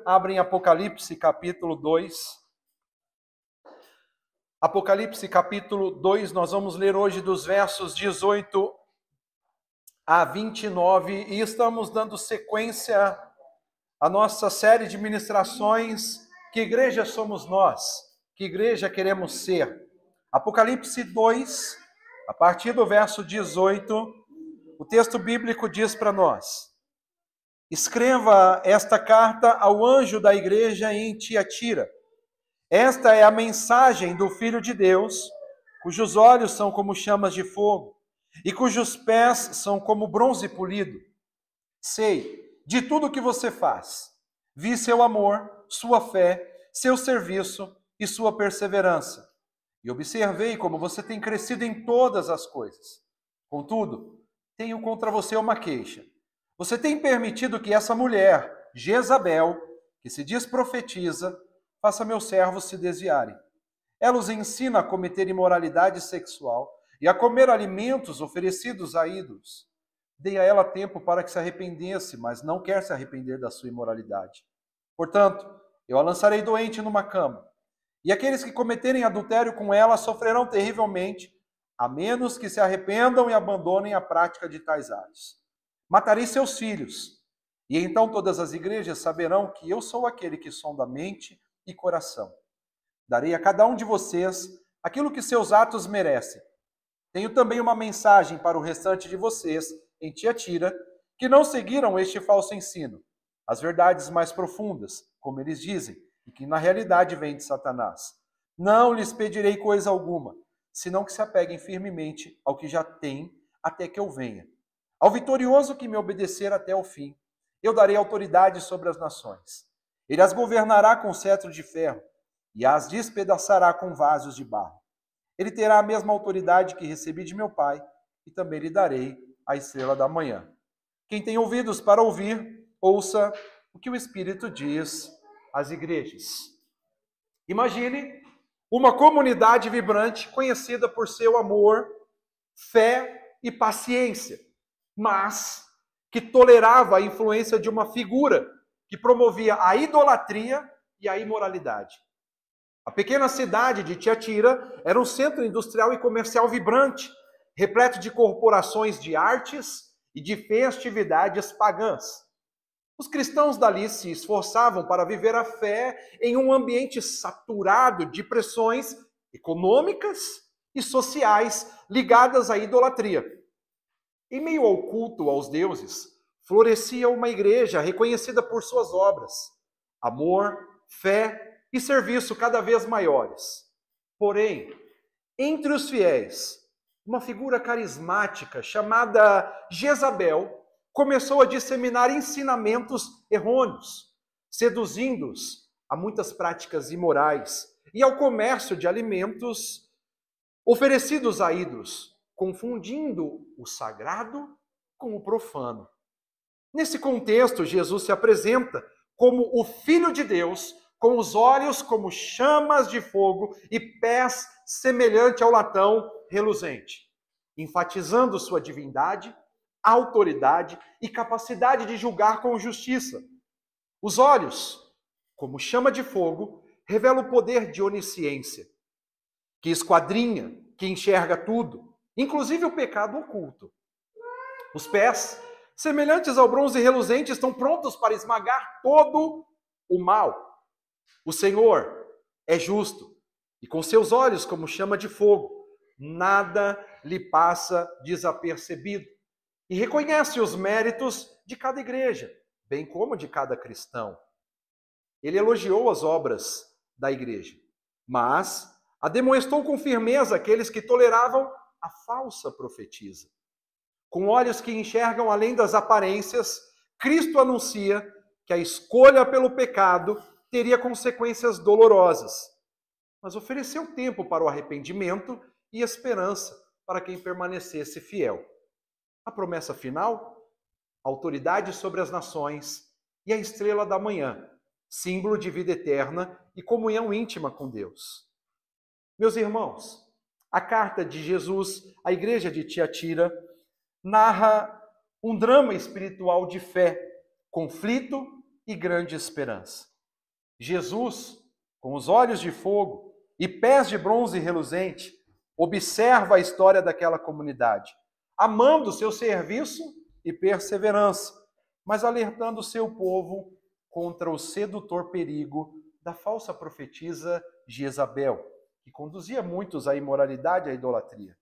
Abrem Apocalipse capítulo 2. Apocalipse capítulo 2, nós vamos ler hoje dos versos 18 a 29 e estamos dando sequência à nossa série de ministrações Que Igreja Somos Nós? Que Igreja Queremos Ser? Apocalipse 2, a partir do verso 18, o texto bíblico diz para nós: escreva esta carta ao anjo da igreja em Tiatira. Esta é a mensagem do Filho de Deus, cujos olhos são como chamas de fogo e cujos pés são como bronze polido. Sei de tudo o que você faz. Vi seu amor, sua fé, seu serviço e sua perseverança. E observei como você tem crescido em todas as coisas. Contudo, tenho contra você uma queixa. Você tem permitido que essa mulher, Jezabel, que se diz profetiza, faça meus servos se desviarem. Ela os ensina a cometer imoralidade sexual e a comer alimentos oferecidos a ídolos. Dei a ela tempo para que se arrependesse, mas não quer se arrepender da sua imoralidade. Portanto, eu a lançarei doente numa cama, e aqueles que cometerem adultério com ela sofrerão terrivelmente, a menos que se arrependam e abandonem a prática de tais atos. Matarei seus filhos, e então todas as igrejas saberão que eu sou aquele que sonda a mente e coração. Darei a cada um de vocês aquilo que seus atos merecem. Tenho também uma mensagem para o restante de vocês em Tiatira, que não seguiram este falso ensino, as verdades mais profundas, como eles dizem, e que na realidade vêm de Satanás. Não lhes pedirei coisa alguma, senão que se apeguem firmemente ao que já têm até que eu venha. Ao vitorioso que me obedecer até o fim, eu darei autoridade sobre as nações. Ele as governará com cetro de ferro e as despedaçará com vasos de barro. Ele terá a mesma autoridade que recebi de meu Pai, e também lhe darei a estrela da manhã. Quem tem ouvidos para ouvir, ouça o que o Espírito diz às igrejas. Imagine uma comunidade vibrante conhecida por seu amor, fé e paciência, mas que tolerava a influência de uma figura que promovia a idolatria e a imoralidade. A pequena cidade de Tiatira era um centro industrial e comercial vibrante, repleto de corporações de artes e de festividades pagãs. Os cristãos dali se esforçavam para viver a fé em um ambiente saturado de pressões econômicas e sociais ligadas à idolatria. Em meio ao culto aos deuses, florescia uma igreja reconhecida por suas obras, amor, fé e serviço cada vez maiores. Porém, entre os fiéis, uma figura carismática chamada Jezabel começou a disseminar ensinamentos errôneos, seduzindo-os a muitas práticas imorais e ao comércio de alimentos oferecidos a ídolos, confundindo o sagrado com o profano. Nesse contexto, Jesus se apresenta como o Filho de Deus, com os olhos como chamas de fogo e pés semelhante ao latão reluzente, enfatizando sua divindade, autoridade e capacidade de julgar com justiça. Os olhos, como chama de fogo, revelam o poder de onisciência, que esquadrinha, que enxerga tudo, inclusive o pecado oculto. Os pés, semelhantes ao bronze reluzente, estão prontos para esmagar todo o mal. O Senhor é justo, e com seus olhos como chama de fogo, nada lhe passa desapercebido. E reconhece os méritos de cada igreja, bem como de cada cristão. Ele elogiou as obras da igreja, mas ademoestou com firmeza aqueles que toleravam a falsa profetisa. Com olhos que enxergam além das aparências, Cristo anuncia que a escolha pelo pecado teria consequências dolorosas, mas ofereceu tempo para o arrependimento e esperança para quem permanecesse fiel. A promessa final? Autoridade sobre as nações e a estrela da manhã, símbolo de vida eterna e comunhão íntima com Deus. Meus irmãos, a carta de Jesus à igreja de Tiatira narra um drama espiritual de fé, conflito e grande esperança. Jesus, com os olhos de fogo e pés de bronze reluzente, observa a história daquela comunidade, amando seu serviço e perseverança, mas alertando seu povo contra o sedutor perigo da falsa profetisa Jezabel, que conduzia muitos à imoralidade e à idolatria.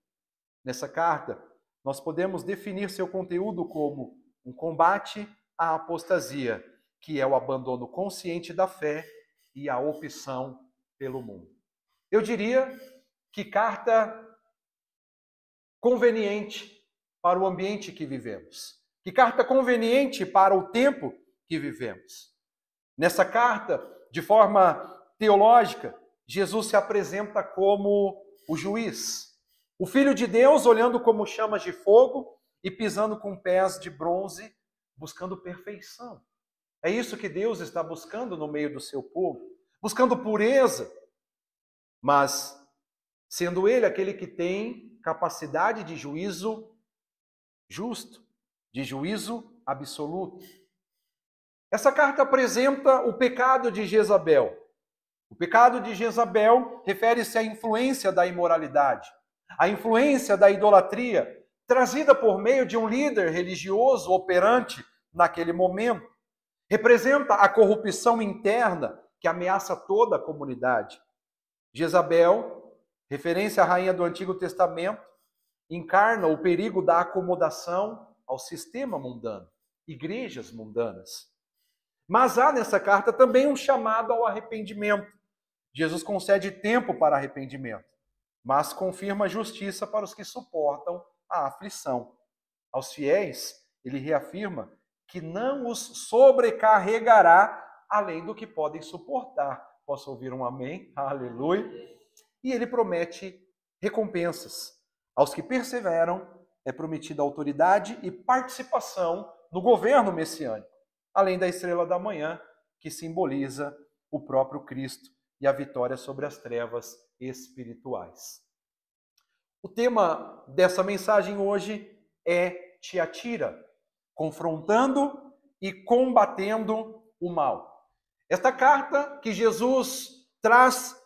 Nessa carta, nós podemos definir seu conteúdo como um combate à apostasia, que é o abandono consciente da fé e a opção pelo mundo. Eu diria que carta conveniente para o ambiente que vivemos. Que carta conveniente para o tempo que vivemos. Nessa carta, de forma teológica, Jesus se apresenta como o juiz. O Filho de Deus olhando como chamas de fogo e pisando com pés de bronze, buscando perfeição. É isso que Deus está buscando no meio do seu povo, buscando pureza, mas sendo Ele aquele que tem capacidade de juízo justo, de juízo absoluto. Essa carta apresenta o pecado de Jezabel. O pecado de Jezabel refere-se à influência da imoralidade, à influência da idolatria, trazida por meio de um líder religioso operante naquele momento. Representa a corrupção interna que ameaça toda a comunidade. Jezabel, referência à rainha do Antigo Testamento, encarna o perigo da acomodação ao sistema mundano, igrejas mundanas. Mas há nessa carta também um chamado ao arrependimento. Jesus concede tempo para arrependimento, mas confirma justiça para os que suportam a aflição. Aos fiéis, ele reafirma que não os sobrecarregará além do que podem suportar. Posso ouvir um amém? Aleluia. E ele promete recompensas. Aos que perseveram, é prometida autoridade e participação no governo messiânico, além da estrela da manhã, que simboliza o próprio Cristo e a vitória sobre as trevas espirituais. O tema dessa mensagem hoje é Tiatira, confrontando e combatendo o mal. Esta carta que Jesus traz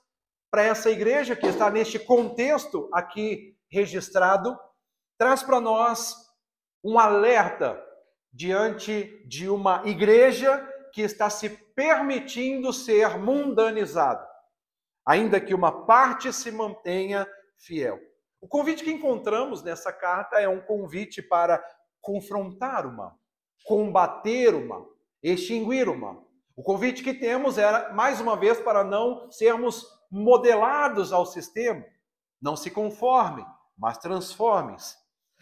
para essa igreja, que está neste contexto aqui registrado, traz para nós um alerta diante de uma igreja que está se permitindo ser mundanizada, ainda que uma parte se mantenha fiel. O convite que encontramos nessa carta é um convite para confrontar o mal, combater o mal, extinguir o mal. O convite que temos era, mais uma vez, para não sermos modelados ao sistema. Não se conformem, mas transformem-se.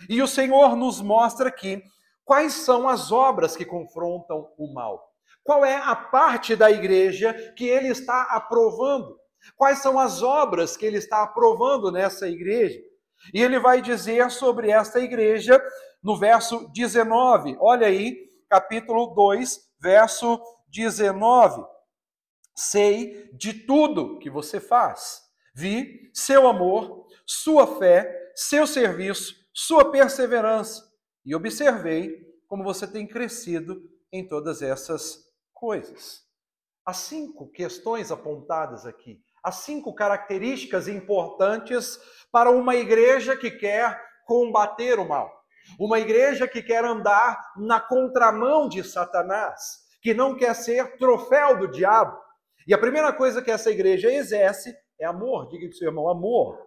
E o Senhor nos mostra aqui quais são as obras que confrontam o mal. Qual é a parte da igreja que ele está aprovando? Quais são as obras que ele está aprovando nessa igreja? E ele vai dizer sobre esta igreja no verso 19. Olha aí, capítulo 2, verso 19. Sei de tudo que você faz. Vi seu amor, sua fé, seu serviço, sua perseverança. E observei como você tem crescido em todas essas coisas. As 5 questões apontadas aqui, as 5 características importantes para uma igreja que quer combater o mal. Uma igreja que quer andar na contramão de Satanás, que não quer ser troféu do diabo. E a primeira coisa que essa igreja exerce é amor. Diga para o seu irmão, amor.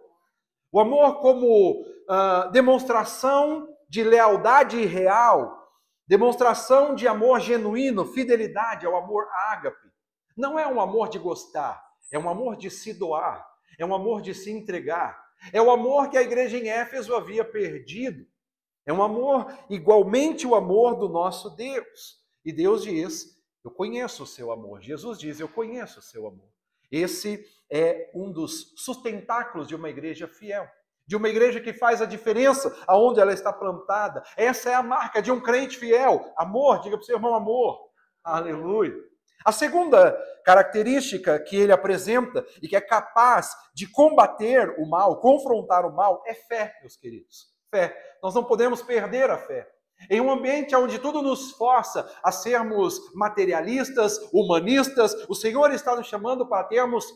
O amor como demonstração de lealdade real, demonstração de amor genuíno, fidelidade, é o amor ágape. Não é um amor de gostar, é um amor de se doar, é um amor de se entregar. É o amor que a igreja em Éfeso havia perdido. É um amor igualmente o amor do nosso Deus. E Deus diz, eu conheço o seu amor. Jesus diz, eu conheço o seu amor. Esse é um dos sustentáculos de uma igreja fiel. De uma igreja que faz a diferença aonde ela está plantada. Essa é a marca de um crente fiel. Amor, diga para o seu irmão, amor. Aleluia. A segunda característica que ele apresenta e que é capaz de combater o mal, confrontar o mal, é fé, meus queridos. Fé. Nós não podemos perder a fé. Em um ambiente onde tudo nos força a sermos materialistas, humanistas, o Senhor está nos chamando para termos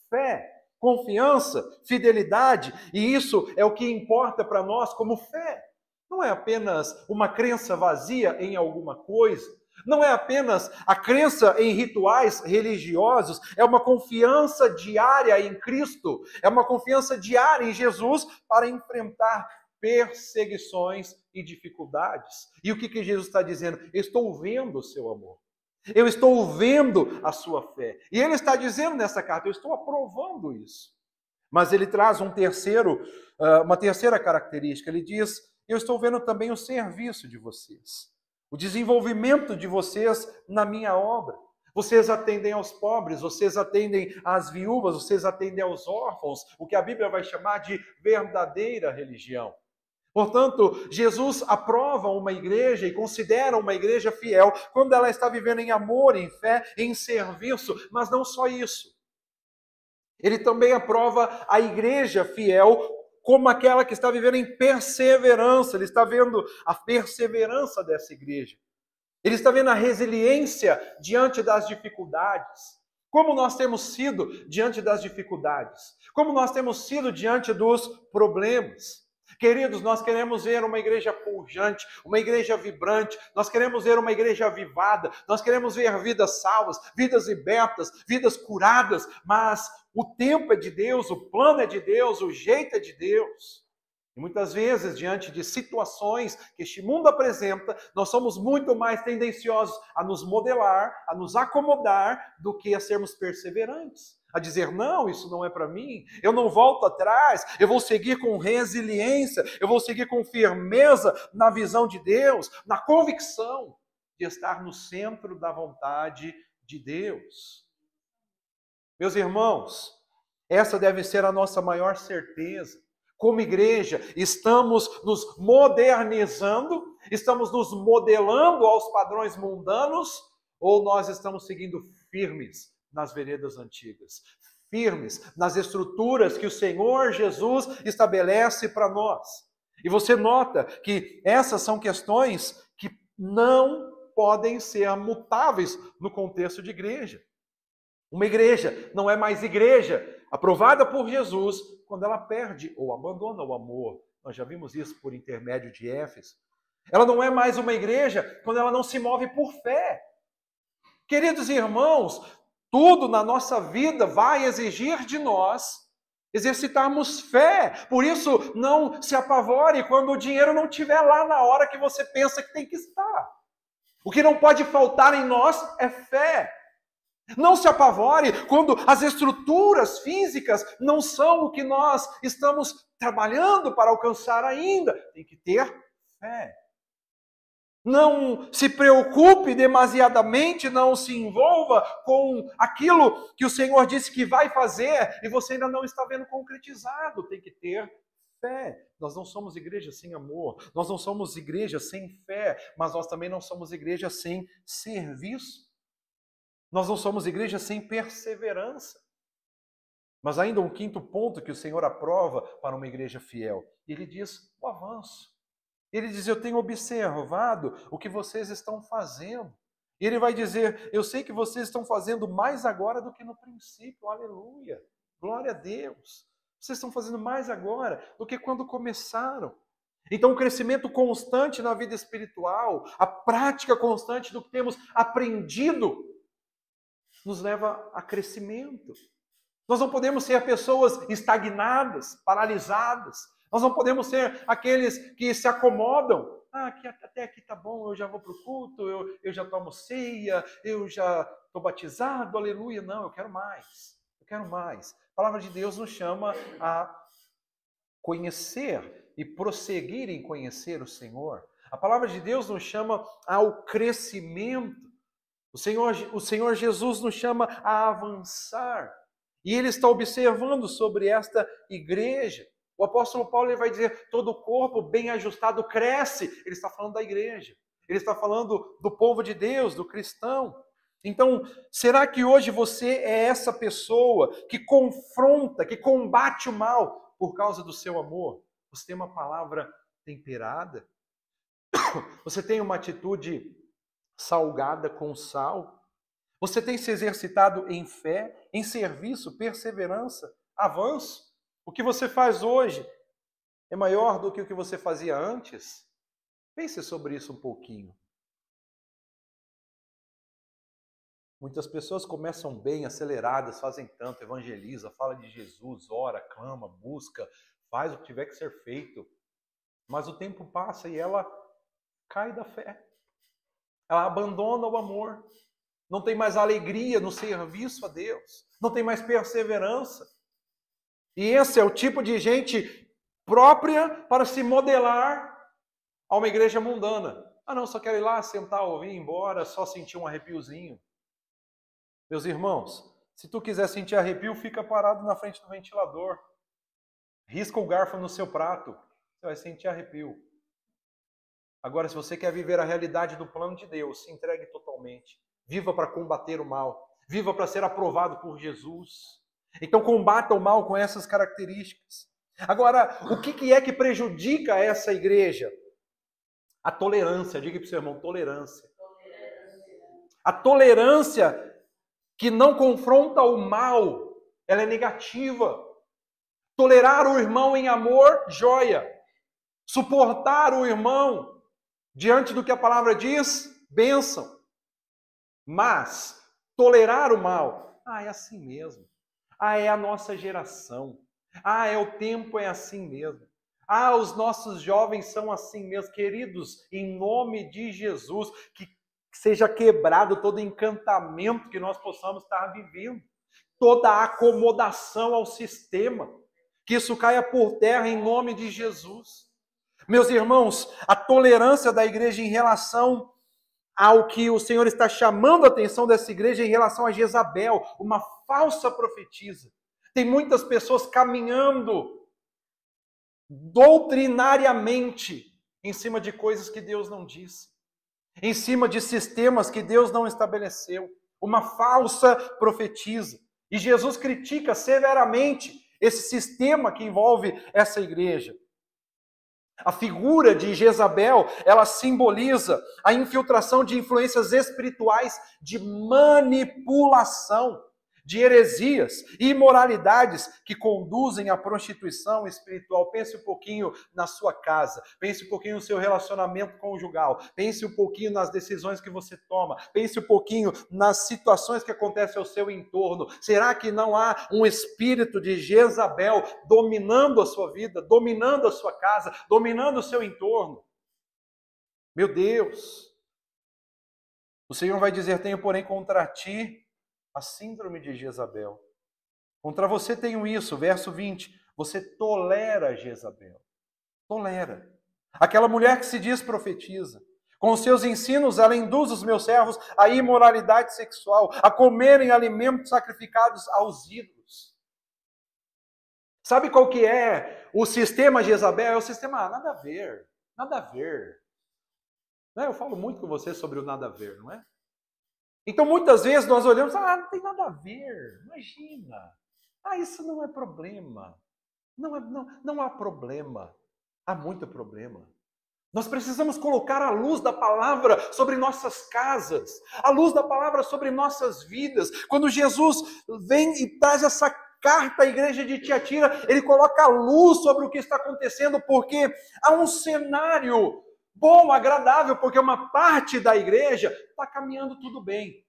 fé, confiança, fidelidade, e isso é o que importa para nós como fé. Não é apenas uma crença vazia em alguma coisa, não é apenas a crença em rituais religiosos, é uma confiança diária em Cristo, é uma confiança diária em Jesus para enfrentar perseguições e dificuldades. E o que Jesus está dizendo? Eu estou vendo o seu amor. Eu estou vendo a sua fé. E ele está dizendo nessa carta, eu estou aprovando isso. Mas ele traz uma terceira característica. Ele diz, eu estou vendo também o serviço de vocês. O desenvolvimento de vocês na minha obra. Vocês atendem aos pobres, vocês atendem às viúvas, vocês atendem aos órfãos, o que a Bíblia vai chamar de verdadeira religião. Portanto, Jesus aprova uma igreja e considera uma igreja fiel quando ela está vivendo em amor, em fé, em serviço, mas não só isso. Ele também aprova a igreja fiel como aquela que está vivendo em perseverança. Ele está vendo a perseverança dessa igreja. Ele está vendo a resiliência diante das dificuldades. Como nós temos sido diante das dificuldades. Como nós temos sido diante dos problemas. Queridos, nós queremos ver uma igreja pujante, uma igreja vibrante, nós queremos ver uma igreja avivada, nós queremos ver vidas salvas, vidas libertas, vidas curadas, mas o tempo é de Deus, o plano é de Deus, o jeito é de Deus. E muitas vezes, diante de situações que este mundo apresenta, nós somos muito mais tendenciosos a nos modelar, a nos acomodar, do que a sermos perseverantes. A dizer, não, isso não é para mim, eu não volto atrás, eu vou seguir com resiliência, eu vou seguir com firmeza na visão de Deus, na convicção de estar no centro da vontade de Deus. Meus irmãos, essa deve ser a nossa maior certeza. Como igreja, estamos nos modernizando, estamos nos modelando aos padrões mundanos, ou nós estamos seguindo firmes nas veredas antigas, firmes nas estruturas que o Senhor Jesus estabelece para nós. E você nota que essas são questões que não podem ser mutáveis no contexto de igreja. Uma igreja não é mais igreja aprovada por Jesus quando ela perde ou abandona o amor. Nós já vimos isso por intermédio de Éfeso. Ela não é mais uma igreja quando ela não se move por fé. Queridos irmãos, tudo na nossa vida vai exigir de nós exercitarmos fé. Por isso, não se apavore quando o dinheiro não estiver lá na hora que você pensa que tem que estar. O que não pode faltar em nós é fé. Não se apavore quando as estruturas físicas não são o que nós estamos trabalhando para alcançar ainda. Tem que ter fé. Não se preocupe demasiadamente, não se envolva com aquilo que o Senhor disse que vai fazer e você ainda não está vendo concretizado. Tem que ter fé. Nós não somos igreja sem amor, nós não somos igreja sem fé, mas nós também não somos igreja sem serviço. Nós não somos igreja sem perseverança. Mas ainda um quinto ponto que o Senhor aprova para uma igreja fiel. Ele diz o avanço. Ele diz, eu tenho observado o que vocês estão fazendo. E ele vai dizer, eu sei que vocês estão fazendo mais agora do que no princípio. Aleluia. Glória a Deus. Vocês estão fazendo mais agora do que quando começaram. Então, o crescimento constante na vida espiritual, a prática constante do que temos aprendido, nos leva a crescimento. Nós não podemos ser pessoas estagnadas, paralisadas. Nós não podemos ser aqueles que se acomodam. Até aqui tá bom, eu já vou para o culto, eu já tomo ceia, eu já estou batizado, aleluia. Não, eu quero mais. Eu quero mais. A palavra de Deus nos chama a conhecer e prosseguir em conhecer o Senhor. A palavra de Deus nos chama ao crescimento. O Senhor Jesus nos chama a avançar. E Ele está observando sobre esta igreja. O apóstolo Paulo ele vai dizer, todo o corpo bem ajustado cresce. Ele está falando da igreja. Ele está falando do povo de Deus, do cristão. Então, será que hoje você é essa pessoa que confronta, que combate o mal por causa do seu amor? Você tem uma palavra temperada? Você tem uma atitude salgada com sal? Você tem se exercitado em fé, em serviço, perseverança, avanço? O que você faz hoje é maior do que o que você fazia antes? Pense sobre isso um pouquinho. Muitas pessoas começam bem, aceleradas, fazem tanto, evangeliza, fala de Jesus, ora, clama, busca, faz o que tiver que ser feito. Mas o tempo passa e ela cai da fé. Ela abandona o amor. Não tem mais alegria no serviço a Deus. Não tem mais perseverança. E esse é o tipo de gente própria para se modelar a uma igreja mundana. Ah não, só quero ir lá, sentar, ouvir, ir embora, só sentir um arrepiozinho. Meus irmãos, se tu quiser sentir arrepio, fica parado na frente do ventilador. Risca o garfo no seu prato. Você vai sentir arrepio. Agora, se você quer viver a realidade do plano de Deus, se entregue totalmente. Viva para combater o mal. Viva para ser aprovado por Jesus. Então, combata o mal com essas características. Agora, o que é que prejudica essa igreja? A tolerância. Diga para o seu irmão, tolerância. A tolerância que não confronta o mal, ela é negativa. Tolerar o irmão em amor, joia. Suportar o irmão diante do que a palavra diz, bênção. Mas tolerar o mal, é assim mesmo. É a nossa geração. É o tempo, é assim mesmo. Os nossos jovens são assim mesmo. Queridos, em nome de Jesus, que seja quebrado todo encantamento que nós possamos estar vivendo. Toda a acomodação ao sistema. Que isso caia por terra em nome de Jesus. Meus irmãos, a tolerância da igreja em relação ao que o Senhor está chamando a atenção dessa igreja em relação a Jezabel, uma falsa profetisa. Tem muitas pessoas caminhando doutrinariamente em cima de coisas que Deus não disse, em cima de sistemas que Deus não estabeleceu. Uma falsa profetisa. E Jesus critica severamente esse sistema que envolve essa igreja. A figura de Jezabel, ela simboliza a infiltração de influências espirituais de manipulação, de heresias e imoralidades que conduzem à prostituição espiritual. Pense um pouquinho na sua casa, pense um pouquinho no seu relacionamento conjugal, pense um pouquinho nas decisões que você toma, pense um pouquinho nas situações que acontecem ao seu entorno. Será que não há um espírito de Jezabel dominando a sua vida, dominando a sua casa, dominando o seu entorno? Meu Deus! O Senhor vai dizer: tenho, porém, contra ti a síndrome de Jezabel. Contra você tenho isso, verso 20. Você tolera Jezabel. Tolera. Aquela mulher que se diz profetiza. Com os seus ensinos, ela induz os meus servos à imoralidade sexual, a comerem alimentos sacrificados aos ídolos. Sabe qual que é o sistema Jezabel? É o sistema, nada a ver, nada a ver. Eu falo muito com você sobre o nada a ver, não é? Então, muitas vezes nós olhamos, não tem nada a ver, imagina. Isso não é problema. Não há problema. Há muito problema. Nós precisamos colocar a luz da palavra sobre nossas casas, a luz da palavra sobre nossas vidas. Quando Jesus vem e traz essa carta à igreja de Tiatira, ele coloca a luz sobre o que está acontecendo, porque há um cenário bom, agradável, porque uma parte da igreja está caminhando tudo bem.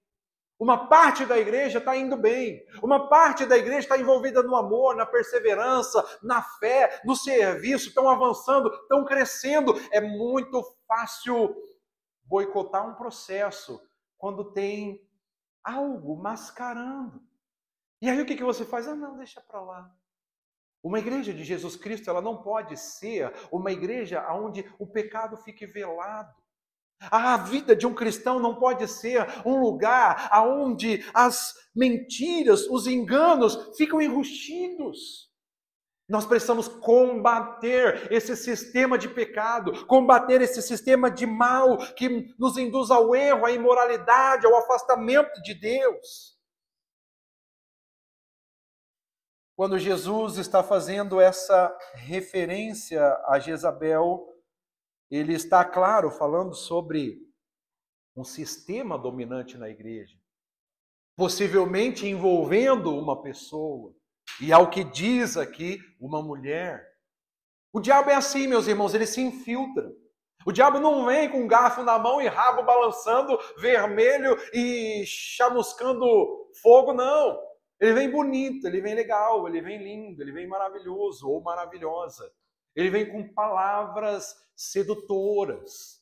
Uma parte da igreja está indo bem. Uma parte da igreja está envolvida no amor, na perseverança, na fé, no serviço, estão avançando, estão crescendo. É muito fácil boicotar um processo quando tem algo mascarando. E aí o que você faz? Não, deixa para lá. Uma igreja de Jesus Cristo, ela não pode ser uma igreja onde o pecado fique velado. A vida de um cristão não pode ser um lugar onde as mentiras, os enganos ficam enrustidos. Nós precisamos combater esse sistema de pecado, combater esse sistema de mal que nos induz ao erro, à imoralidade, ao afastamento de Deus. Quando Jesus está fazendo essa referência a Jezabel, ele está, claro, falando sobre um sistema dominante na igreja, possivelmente envolvendo uma pessoa, e ao que diz aqui, uma mulher. O diabo é assim, meus irmãos, ele se infiltra. O diabo não vem com um garfo na mão e rabo balançando, vermelho e chamuscando fogo, não. Ele vem bonito, ele vem legal, ele vem lindo, ele vem maravilhoso ou maravilhosa. Ele vem com palavras sedutoras.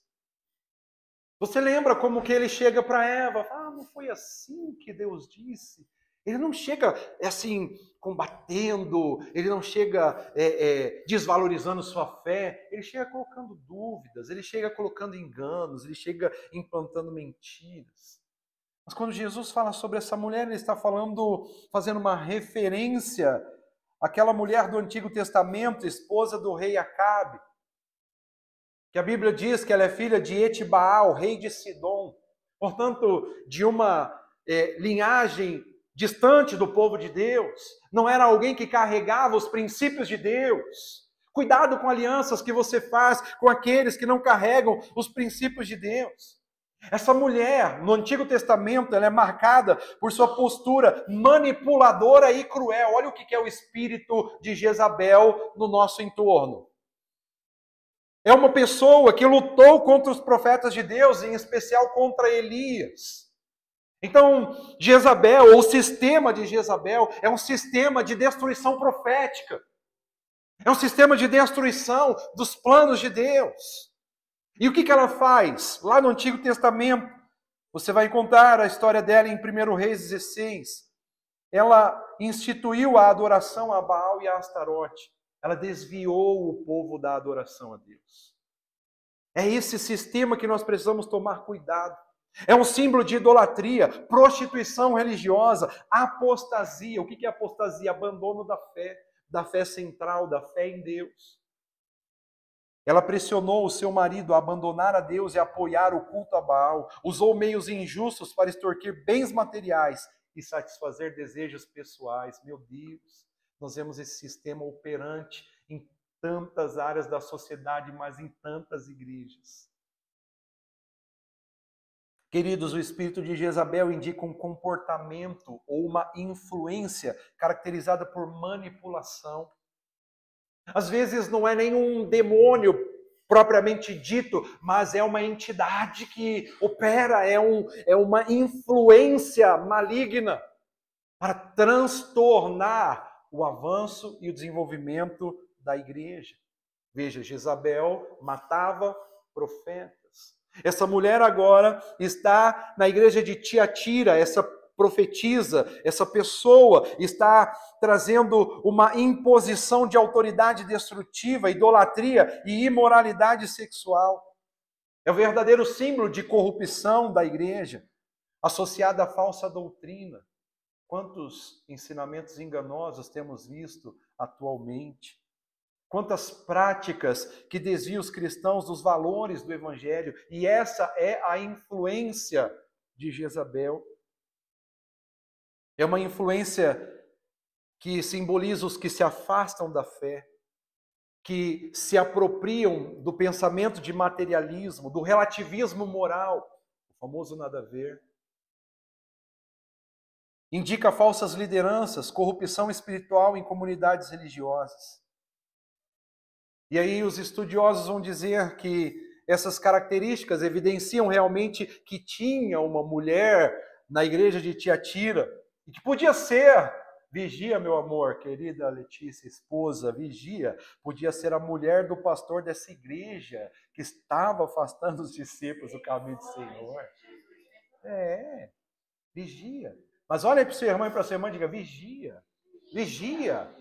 Você lembra como que ele chega para Eva? Ah, não foi assim que Deus disse? Ele não chega assim, combatendo, ele não chega desvalorizando sua fé, ele chega colocando dúvidas, ele chega colocando enganos, ele chega implantando mentiras. Mas quando Jesus fala sobre essa mulher, ele está fazendo uma referência àquela mulher do Antigo Testamento, esposa do rei Acabe, que a Bíblia diz que ela é filha de Etibaal, rei de Sidom, portanto, de uma linhagem distante do povo de Deus, não era alguém que carregava os princípios de Deus. Cuidado com alianças que você faz com aqueles que não carregam os princípios de Deus. Essa mulher, no Antigo Testamento, ela é marcada por sua postura manipuladora e cruel. Olha o que é o espírito de Jezabel no nosso entorno. É uma pessoa que lutou contra os profetas de Deus, em especial contra Elias. Então, Jezabel, ou o sistema de Jezabel, é um sistema de destruição profética. É um sistema de destruição dos planos de Deus. E o que ela faz? Lá no Antigo Testamento, você vai encontrar a história dela em 1 Reis 16. Ela instituiu a adoração a Baal e a Astarote. Ela desviou o povo da adoração a Deus. É esse sistema que nós precisamos tomar cuidado. É um símbolo de idolatria, prostituição religiosa, apostasia. O que é apostasia? Abandono da fé central, da fé em Deus. Ela pressionou o seu marido a abandonar a Deus e apoiar o culto a Baal. Usou meios injustos para extorquir bens materiais e satisfazer desejos pessoais. Meu Deus, nós vemos esse sistema operante em tantas áreas da sociedade, mas em tantas igrejas. Queridos, o espírito de Jezabel indica um comportamento ou uma influência caracterizada por manipulação. Às vezes não é nenhum demônio propriamente dito, mas é uma entidade que opera, é uma influência maligna para transtornar o avanço e o desenvolvimento da igreja. Veja, Jezabel matava profetas. Essa mulher agora está na igreja de Tiatira, essa profetisa, essa pessoa está trazendo uma imposição de autoridade destrutiva, idolatria e imoralidade sexual. É o verdadeiro símbolo de corrupção da igreja, associada à falsa doutrina. Quantos ensinamentos enganosos temos visto atualmente? Quantas práticas que desviam os cristãos dos valores do Evangelho. E essa é a influência de Jezabel. É uma influência que simboliza os que se afastam da fé, que se apropriam do pensamento de materialismo, do relativismo moral, o famoso nada a ver. Indica falsas lideranças, corrupção espiritual em comunidades religiosas. E aí os estudiosos vão dizer que essas características evidenciam realmente que tinha uma mulher na igreja de Tiatira, e que podia ser, vigia meu amor, querida Letícia, esposa, vigia, podia ser a mulher do pastor dessa igreja, que estava afastando os discípulos do caminho do Senhor. Vigia. Mas olha aí para o seu irmão e para a sua irmã e diga, vigia, vigia.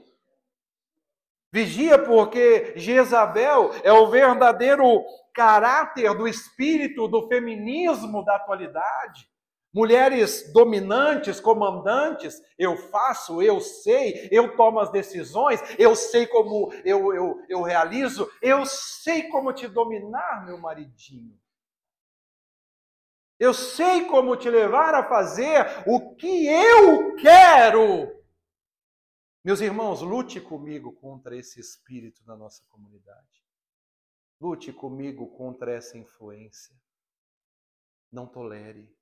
Vigia, porque Jezabel é o verdadeiro caráter do espírito do feminismo da atualidade. Mulheres dominantes, comandantes, eu faço, eu sei, eu tomo as decisões, eu sei como eu realizo, eu sei como te dominar, meu maridinho. Eu sei como te levar a fazer o que eu quero. Meus irmãos, lute comigo contra esse espírito na nossa comunidade. Lute comigo contra essa influência. Não tolere.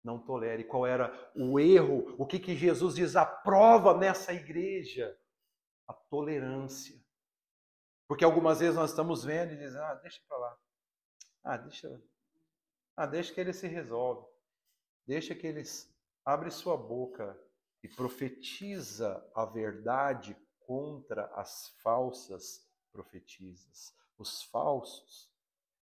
Não tolere. Qual era o erro? O que Jesus desaprova nessa igreja? A tolerância. Porque algumas vezes nós estamos vendo e dizendo, deixa para lá. Deixa que ele se resolve. Deixa que eles abrem sua boca e profetiza a verdade contra as falsas profetisas. Os falsos.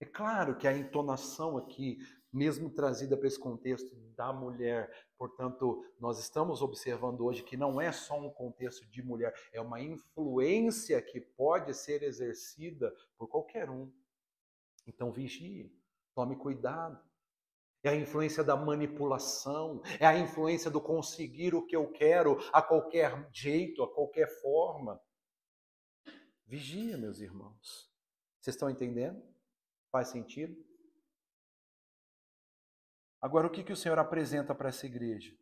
É claro que a entonação aqui, mesmo trazida para esse contexto da mulher, portanto, nós estamos observando hoje que não é só um contexto de mulher, é uma influência que pode ser exercida por qualquer um. Então vigie, tome cuidado. É a influência da manipulação, é a influência do conseguir o que eu quero a qualquer jeito, a qualquer forma. Vigia, meus irmãos. Vocês estão entendendo? Faz sentido? Agora, o que o Senhor apresenta para essa igreja?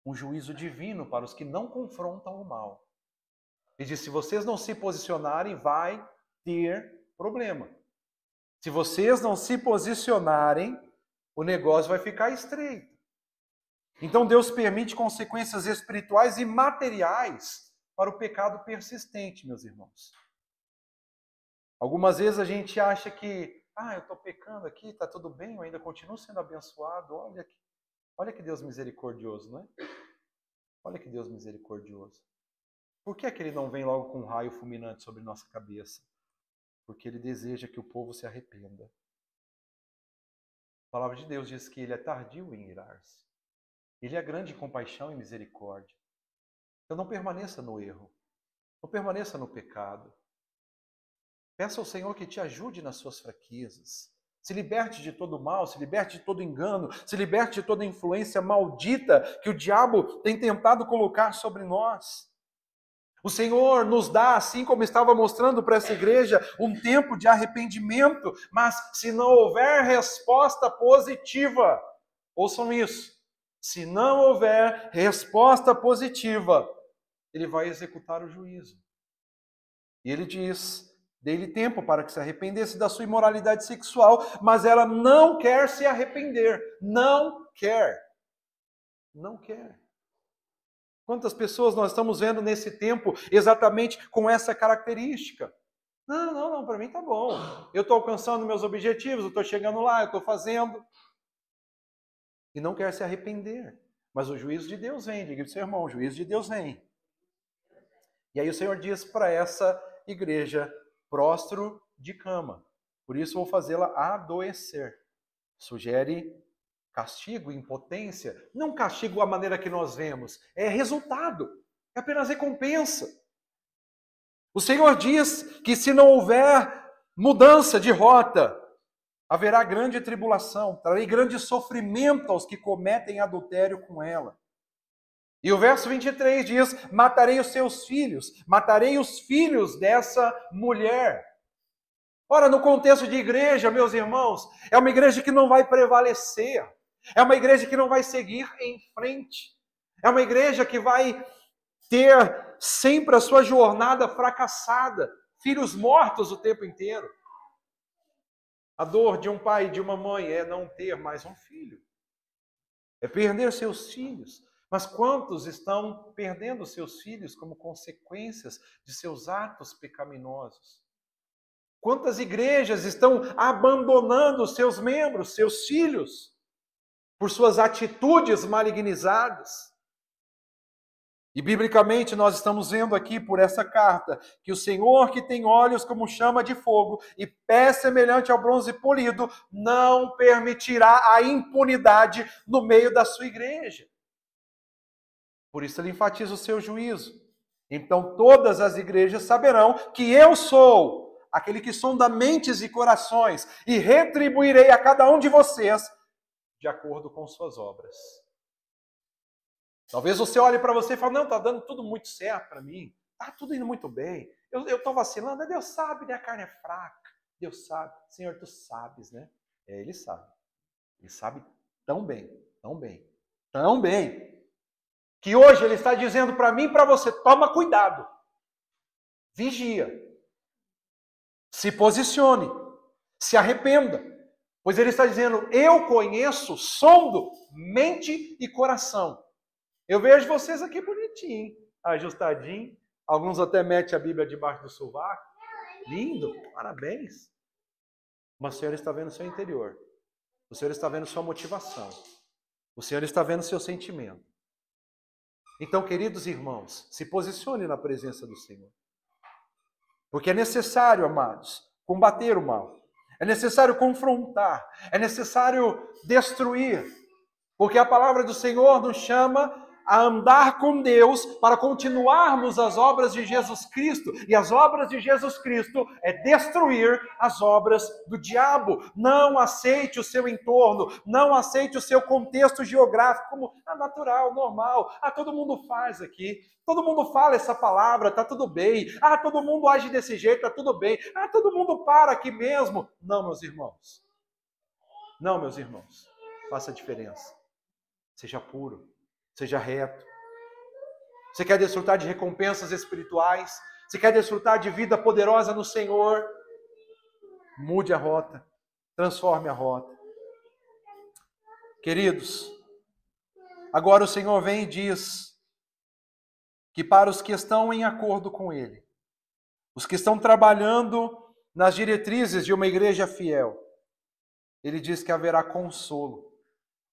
Um juízo divino para os que não confrontam o mal. Ele diz, se vocês não se posicionarem, vai ter problema. Se vocês não se posicionarem, o negócio vai ficar estreito. Então Deus permite consequências espirituais e materiais para o pecado persistente, meus irmãos. Algumas vezes a gente acha que, eu estou pecando aqui, está tudo bem, eu ainda continuo sendo abençoado. Olha que Deus misericordioso, não é? Olha que Deus misericordioso. Por que é que ele não vem logo com um raio fulminante sobre nossa cabeça? Porque ele deseja que o povo se arrependa. A palavra de Deus diz que ele é tardio em irar-se. Ele é grande em compaixão e misericórdia. Então não permaneça no erro. Não permaneça no pecado. Peça ao Senhor que te ajude nas suas fraquezas. Se liberte de todo mal, se liberte de todo engano, se liberte de toda influência maldita que o diabo tem tentado colocar sobre nós. O Senhor nos dá, assim como estava mostrando para essa igreja, um tempo de arrependimento, mas se não houver resposta positiva, ouçam isso, se não houver resposta positiva, ele vai executar o juízo. E ele diz, dê-lhe tempo para que se arrependesse da sua imoralidade sexual, mas ela não quer se arrepender, não quer. Não quer. Quantas pessoas nós estamos vendo nesse tempo exatamente com essa característica? Não, para mim tá bom. Eu estou alcançando meus objetivos, eu estou chegando lá, eu estou fazendo. E não quer se arrepender. Mas o juízo de Deus vem, diga para o seu irmão, o juízo de Deus vem. E aí o Senhor diz para essa igreja, prostro de cama. Por isso vou fazê-la adoecer. Sugere castigo, impotência, não castigo à maneira que nós vemos, é resultado, é apenas recompensa. O Senhor diz que se não houver mudança de rota, haverá grande tribulação, trarei grande sofrimento aos que cometem adultério com ela. E o verso 23 diz, matarei os seus filhos, matarei os filhos dessa mulher. Ora, no contexto de igreja, meus irmãos, é uma igreja que não vai prevalecer. É uma igreja que não vai seguir em frente. É uma igreja que vai ter sempre a sua jornada fracassada. Filhos mortos o tempo inteiro. A dor de um pai e de uma mãe é não ter mais um filho. É perder seus filhos. Mas quantos estão perdendo seus filhos como consequências de seus atos pecaminosos? Quantas igrejas estão abandonando seus membros, seus filhos, por suas atitudes malignizadas? E biblicamente nós estamos vendo aqui por essa carta que o Senhor, que tem olhos como chama de fogo e pé semelhante ao bronze polido, não permitirá a impunidade no meio da sua igreja. Por isso ele enfatiza o seu juízo. Então todas as igrejas saberão que eu sou aquele que sonda mentes e corações, e retribuirei a cada um de vocês de acordo com suas obras. Talvez você olhe para você e fale, não, está dando tudo muito certo para mim, está tudo indo muito bem, eu estou vacilando, Deus sabe, né? A carne é fraca, Deus sabe, Senhor, tu sabes, né? Ele sabe tão bem, que hoje Ele está dizendo para mim e para você, toma cuidado, vigia. Se posicione, se arrependa. Pois ele está dizendo, eu conheço, sondo, mente e coração. Eu vejo vocês aqui bonitinho, ajustadinho. Alguns até metem a Bíblia debaixo do sovaco. Lindo, parabéns. Mas o Senhor está vendo o seu interior. O Senhor está vendo sua motivação. O Senhor está vendo seu sentimento. Então, queridos irmãos, se posicione na presença do Senhor. Porque é necessário, amados, combater o mal. É necessário confrontar. É necessário destruir. Porque a palavra do Senhor nos chama a andar com Deus para continuarmos as obras de Jesus Cristo. E as obras de Jesus Cristo é destruir as obras do diabo. Não aceite o seu entorno, não aceite o seu contexto geográfico como natural, normal. Todo mundo faz aqui. Todo mundo fala essa palavra, tá tudo bem. Todo mundo age desse jeito, tá tudo bem. Todo mundo para aqui mesmo. Não, meus irmãos. Não, meus irmãos. Faça a diferença. Seja puro. Seja reto. Você quer desfrutar de recompensas espirituais? Você quer desfrutar de vida poderosa no Senhor? Mude a rota. Transforme a rota. Queridos, agora o Senhor vem e diz que para os que estão em acordo com Ele, os que estão trabalhando nas diretrizes de uma igreja fiel, Ele diz que haverá consolo.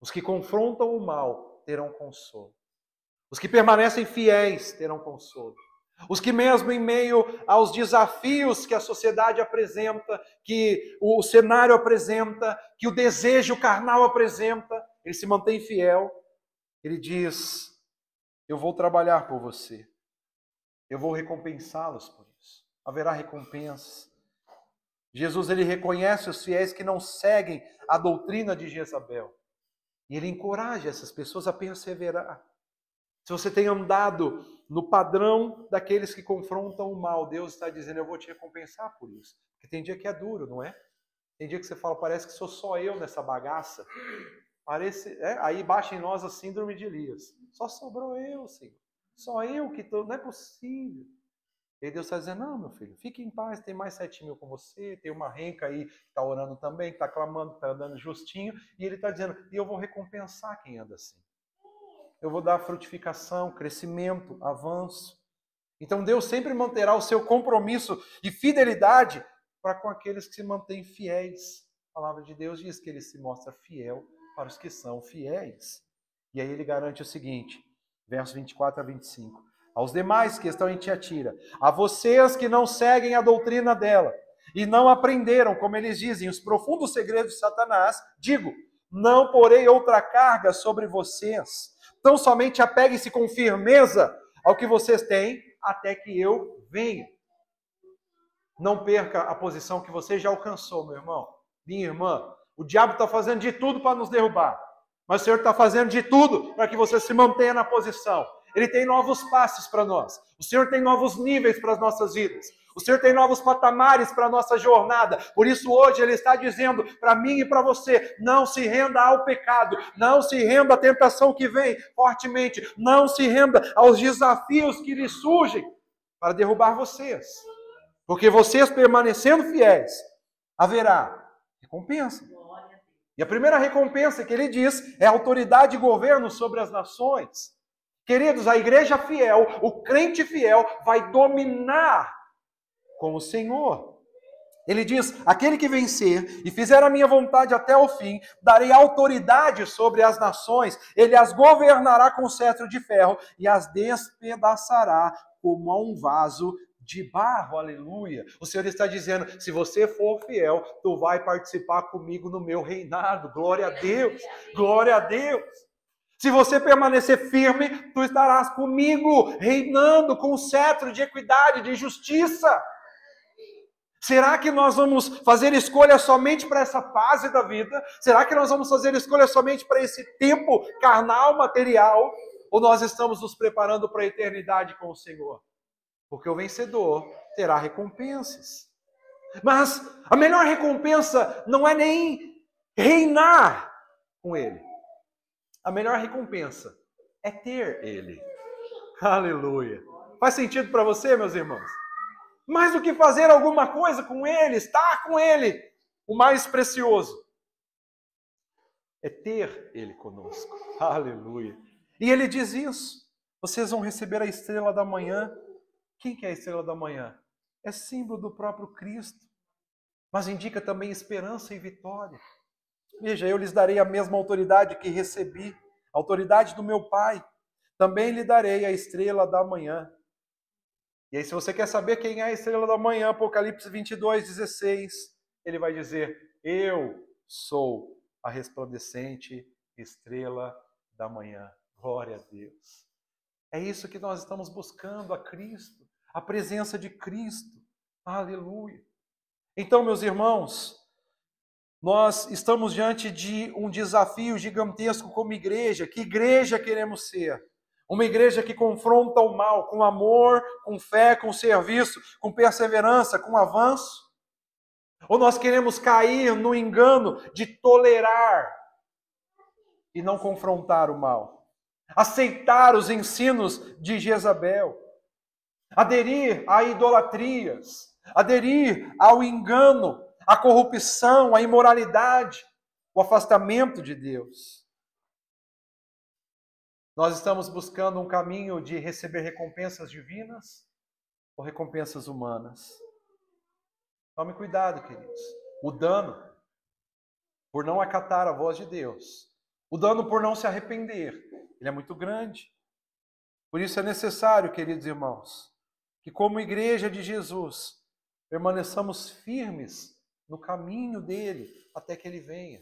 Os que confrontam o mal terão consolo. Os que permanecem fiéis terão consolo. Os que mesmo em meio aos desafios que a sociedade apresenta, que o cenário apresenta, que o desejo carnal apresenta, ele se mantém fiel. Ele diz, eu vou trabalhar por você. Eu vou recompensá-los por isso. Haverá recompensas. Jesus, ele reconhece os fiéis que não seguem a doutrina de Jezabel. E ele encoraja essas pessoas a perseverar. Se você tem andado no padrão daqueles que confrontam o mal, Deus está dizendo, eu vou te recompensar por isso. Porque tem dia que é duro, não é? Tem dia que você fala, parece que sou só eu nessa bagaça. Aí baixa em nós a síndrome de Elias. Só sobrou eu, Senhor. Só eu que estou, não é possível. E aí Deus está dizendo, não, meu filho, fique em paz, tem mais 7.000 com você, tem uma renca aí que está orando também, que está clamando, que está andando justinho, e ele está dizendo, e eu vou recompensar quem anda assim. Eu vou dar frutificação, crescimento, avanço. Então Deus sempre manterá o seu compromisso e fidelidade para com aqueles que se mantêm fiéis. A palavra de Deus diz que ele se mostra fiel para os que são fiéis. E aí ele garante o seguinte, versos 24 a 25. Aos demais que estão em Tiatira, a vocês que não seguem a doutrina dela e não aprenderam, como eles dizem, os profundos segredos de Satanás, digo, não porei outra carga sobre vocês. Então somente apeguem-se com firmeza ao que vocês têm até que eu venha. Não perca a posição que você já alcançou, meu irmão, minha irmã. O diabo está fazendo de tudo para nos derrubar, mas o Senhor está fazendo de tudo para que você se mantenha na posição. Ele tem novos passos para nós. O Senhor tem novos níveis para as nossas vidas. O Senhor tem novos patamares para a nossa jornada. Por isso hoje Ele está dizendo para mim e para você, não se renda ao pecado, não se renda à tentação que vem fortemente, não se renda aos desafios que lhe surgem para derrubar vocês. Porque vocês permanecendo fiéis, haverá recompensa. E a primeira recompensa que Ele diz é autoridade e governo sobre as nações. Queridos, a igreja fiel, o crente fiel, vai dominar com o Senhor. Ele diz, aquele que vencer e fizer a minha vontade até o fim, darei autoridade sobre as nações, ele as governará com cetro de ferro e as despedaçará como a um vaso de barro, aleluia. O Senhor está dizendo, se você for fiel, tu vai participar comigo no meu reinado, glória a Deus, glória a Deus. Se você permanecer firme, tu estarás comigo, reinando com o cetro de equidade, de justiça. Será que nós vamos fazer escolha somente para essa fase da vida? Será que nós vamos fazer escolha somente para esse tempo carnal, material? Ou nós estamos nos preparando para a eternidade com o Senhor? Porque o vencedor terá recompensas. Mas a melhor recompensa não é nem reinar com Ele. A melhor recompensa é ter Ele. Aleluia. Faz sentido para você, meus irmãos? Mais do que fazer alguma coisa com ele, estar com ele, o mais precioso é ter ele conosco. Aleluia. E ele diz isso. Vocês vão receber a estrela da manhã. Quem que é a estrela da manhã? É símbolo do próprio Cristo, mas indica também esperança e vitória. Veja, eu lhes darei a mesma autoridade que recebi, a autoridade do meu Pai. Também lhe darei a estrela da manhã. E aí, se você quer saber quem é a estrela da manhã, Apocalipse 22:16, ele vai dizer: eu sou a resplandecente estrela da manhã. Glória a Deus. É isso que nós estamos buscando, a Cristo, a presença de Cristo. Aleluia. Então, meus irmãos, nós estamos diante de um desafio gigantesco como igreja. Que igreja queremos ser? Uma igreja que confronta o mal com amor, com fé, com serviço, com perseverança, com avanço? Ou nós queremos cair no engano de tolerar e não confrontar o mal? Aceitar os ensinos de Jezabel? Aderir a idolatrias? Aderir ao engano, à corrupção, à imoralidade, o afastamento de Deus? Nós estamos buscando um caminho de receber recompensas divinas ou recompensas humanas? Tome cuidado, queridos. O dano por não acatar a voz de Deus, o dano por não se arrepender, ele é muito grande. Por isso é necessário, queridos irmãos, que como igreja de Jesus, permaneçamos firmes no caminho dele até que ele venha.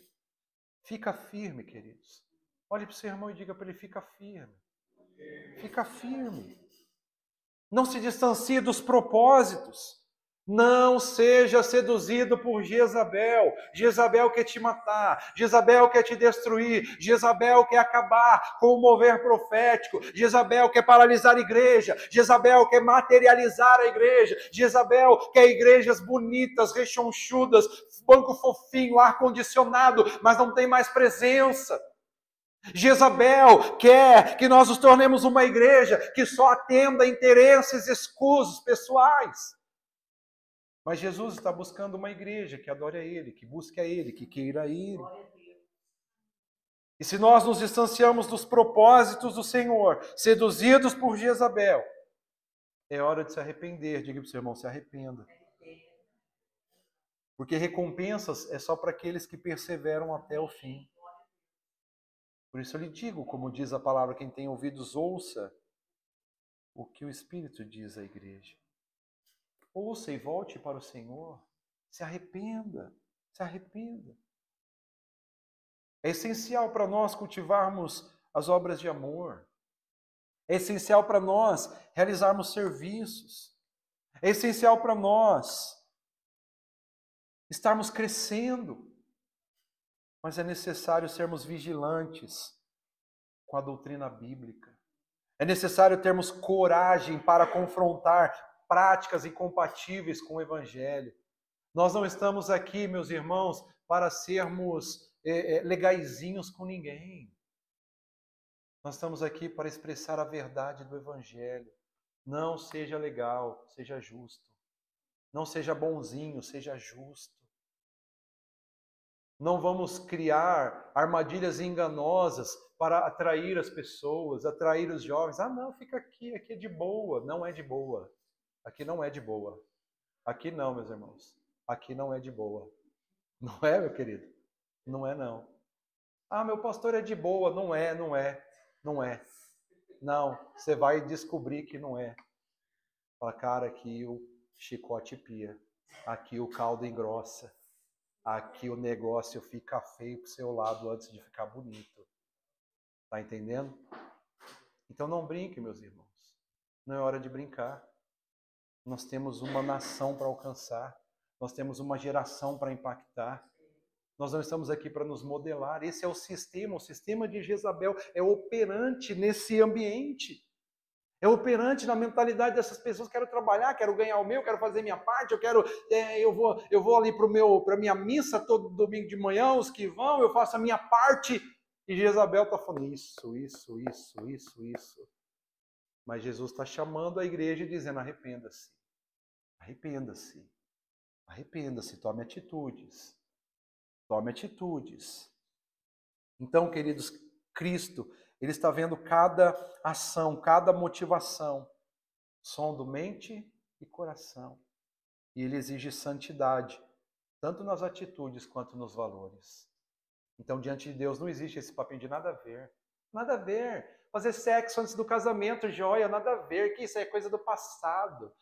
Fica firme, queridos. Olhe para o seu irmão e diga para ele: fica firme. Fica firme. Não se distancie dos propósitos. Não seja seduzido por Jezabel. Jezabel quer te matar. Jezabel quer te destruir. Jezabel quer acabar com o mover profético. Jezabel quer paralisar a igreja. Jezabel quer materializar a igreja. Jezabel quer igrejas bonitas, rechonchudas, banco fofinho, ar-condicionado, mas não tem mais presença. Jezabel quer que nós nos tornemos uma igreja que só atenda a interesses escusos, pessoais. Mas Jesus está buscando uma igreja que adore a Ele, que busque a Ele, que queira a Ele. E se nós nos distanciamos dos propósitos do Senhor, seduzidos por Jezabel, é hora de se arrepender. Diga para o seu irmão: se arrependa. Porque recompensas é só para aqueles que perseveram até o fim. Por isso eu lhe digo, como diz a palavra: quem tem ouvidos, ouça o que o Espírito diz à igreja. Ouça e volte para o Senhor. Se arrependa, se arrependa. É essencial para nós cultivarmos as obras de amor. É essencial para nós realizarmos serviços. É essencial para nós estarmos crescendo. Mas é necessário sermos vigilantes com a doutrina bíblica. É necessário termos coragem para confrontar práticas incompatíveis com o Evangelho. Nós não estamos aqui, meus irmãos, para sermos legaizinhos com ninguém. Nós estamos aqui para expressar a verdade do Evangelho. Não seja legal, seja justo. Não seja bonzinho, seja justo. Não vamos criar armadilhas enganosas para atrair as pessoas, atrair os jovens. Ah, não, fica aqui é de boa. Não é de boa. Aqui não é de boa. Aqui não, meus irmãos. Aqui não é de boa. Não é, meu querido? Não é, não. Ah, meu pastor é de boa. Não é, não é. Não é. Não, você vai descobrir que não é. Fala, cara, aqui o chicote pia. Aqui o caldo engrossa. Aqui o negócio fica feio pro seu lado antes de ficar bonito. Tá entendendo? Então não brinque, meus irmãos. Não é hora de brincar. Nós temos uma nação para alcançar. Nós temos uma geração para impactar. Nós não estamos aqui para nos modelar. Esse é o sistema de Jezabel é operante nesse ambiente. É operante na mentalidade dessas pessoas. Quero trabalhar, quero ganhar o meu, quero fazer minha parte, eu vou ali para minha missa todo domingo de manhã, os que vão, eu faço a minha parte. E Jezabel está falando isso. Mas Jesus está chamando a igreja e dizendo: arrependa-se. Arrependa-se. Arrependa-se, tome atitudes. Tome atitudes. Então, queridos, Cristo, Ele está vendo cada ação, cada motivação. Som mente e coração. E Ele exige santidade, tanto nas atitudes quanto nos valores. Então, diante de Deus, não existe esse papinho de nada a ver. Nada a ver. Fazer sexo antes do casamento, joia, nada a ver. Que isso é coisa do passado.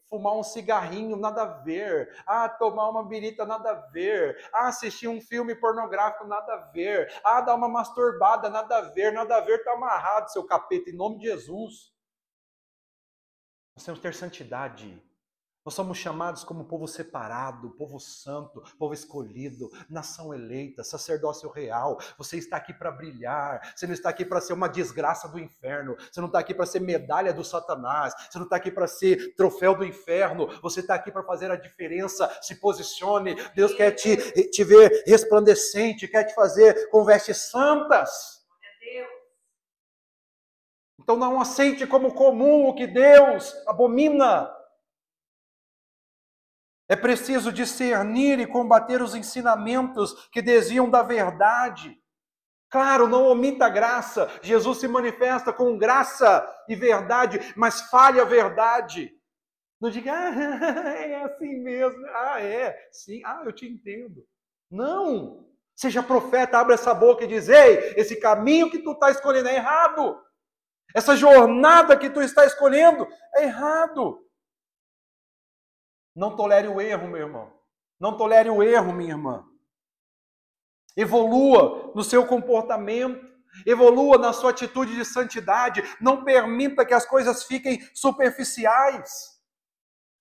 Fumar um cigarrinho, nada a ver. Tomar uma birita, nada a ver. Assistir um filme pornográfico, nada a ver. Dar uma masturbada, nada a ver. Nada a ver, tá amarrado, seu capeta, em nome de Jesus. Nós temos que ter santidade. Nós somos chamados como povo separado, povo santo, povo escolhido, nação eleita, sacerdócio real. Você está aqui para brilhar, você não está aqui para ser uma desgraça do inferno, você não está aqui para ser medalha do Satanás, você não está aqui para ser troféu do inferno, você está aqui para fazer a diferença. Se posicione, Deus quer te ver resplandecente, quer te fazer com vestes santas. Então não aceite como comum o que Deus abomina. É preciso discernir e combater os ensinamentos que desviam da verdade. Claro, não omita a graça. Jesus se manifesta com graça e verdade, mas fale a verdade. Não diga, é assim mesmo. Sim, eu te entendo. Não. Seja profeta, abre essa boca e diz, ei, esse caminho que tu está escolhendo é errado. Essa jornada que tu está escolhendo é errado. Não tolere o erro, meu irmão. Não tolere o erro, minha irmã. Evolua no seu comportamento. Evolua na sua atitude de santidade. Não permita que as coisas fiquem superficiais.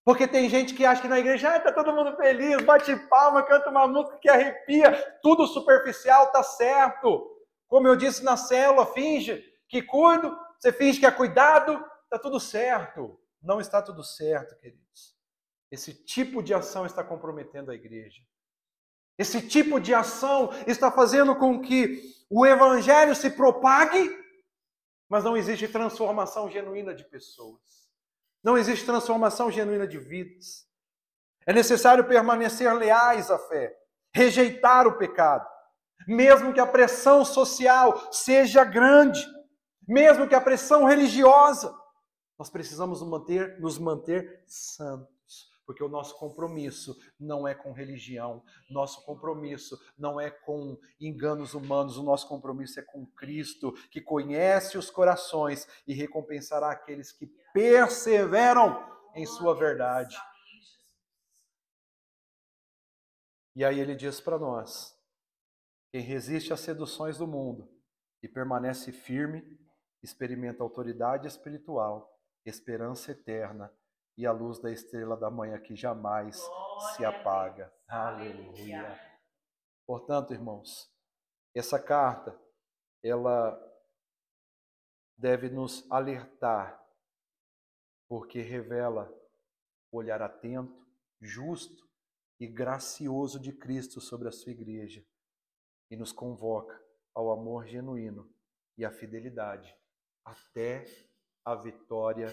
Porque tem gente que acha que na igreja está todo mundo feliz, bate palma, canta uma música que arrepia. Tudo superficial, tá certo. Como eu disse na célula, finge que cuido, você finge que é cuidado, tá tudo certo. Não está tudo certo, queridos. Esse tipo de ação está comprometendo a igreja. Esse tipo de ação está fazendo com que o evangelho se propague, mas não existe transformação genuína de pessoas. Não existe transformação genuína de vidas. É necessário permanecer leais à fé, rejeitar o pecado, mesmo que a pressão social seja grande, mesmo que a pressão religiosa. Nós precisamos nos manter santos. Porque o nosso compromisso não é com religião, nosso compromisso não é com enganos humanos, o nosso compromisso é com Cristo, que conhece os corações e recompensará aqueles que perseveram em sua verdade. E aí ele diz para nós, quem resiste às seduções do mundo e permanece firme, experimenta autoridade espiritual, esperança eterna, e a luz da estrela da manhã que jamais se apaga. Aleluia. Portanto, irmãos, essa carta, ela deve nos alertar, porque revela o olhar atento, justo e gracioso de Cristo sobre a sua igreja e nos convoca ao amor genuíno e à fidelidade até a vitória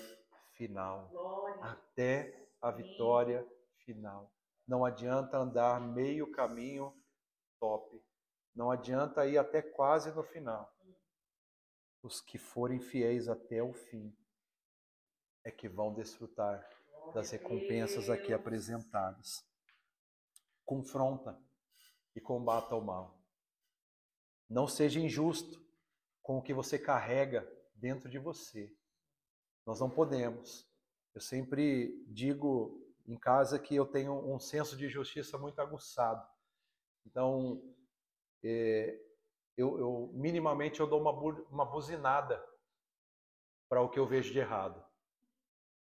final. Até a vitória final. Não adianta andar meio caminho top. Não adianta ir até quase no final. Os que forem fiéis até o fim é que vão desfrutar das recompensas aqui apresentadas. Confronta e combata o mal. Não seja injusto com o que você carrega dentro de você. Nós não podemos. Eu sempre digo em casa que eu tenho um senso de justiça muito aguçado. Então, minimamente eu dou uma buzinada para o que eu vejo de errado.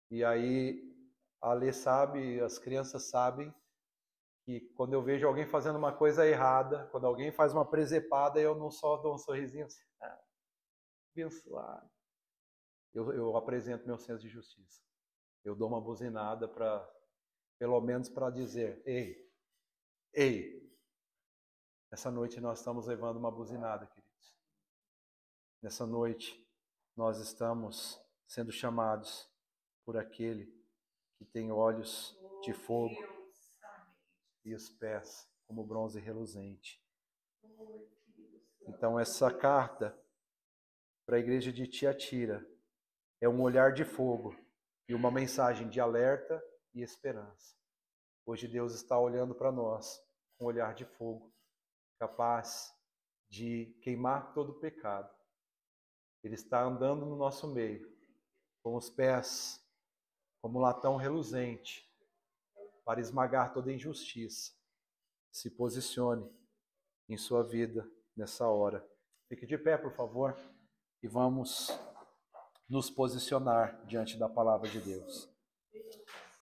E aí a Lê sabe, as crianças sabem que quando eu vejo alguém fazendo uma coisa errada, quando alguém faz uma presepada, eu não só dou um sorrisinho assim, abençoado. Eu apresento meu senso de justiça. Eu dou uma buzinada para, pelo menos para dizer, ei, essa noite nós estamos levando uma buzinada, queridos. Nessa noite nós estamos sendo chamados por aquele que tem olhos de fogo e os pés como bronze reluzente. Então essa carta para a igreja de Tiatira é um olhar de fogo e uma mensagem de alerta e esperança. Hoje Deus está olhando para nós com um olhar de fogo, capaz de queimar todo o pecado. Ele está andando no nosso meio, com os pés como latão reluzente, para esmagar toda injustiça. Se posicione em sua vida nessa hora. Fique de pé, por favor, e vamos nos posicionar diante da palavra de Deus.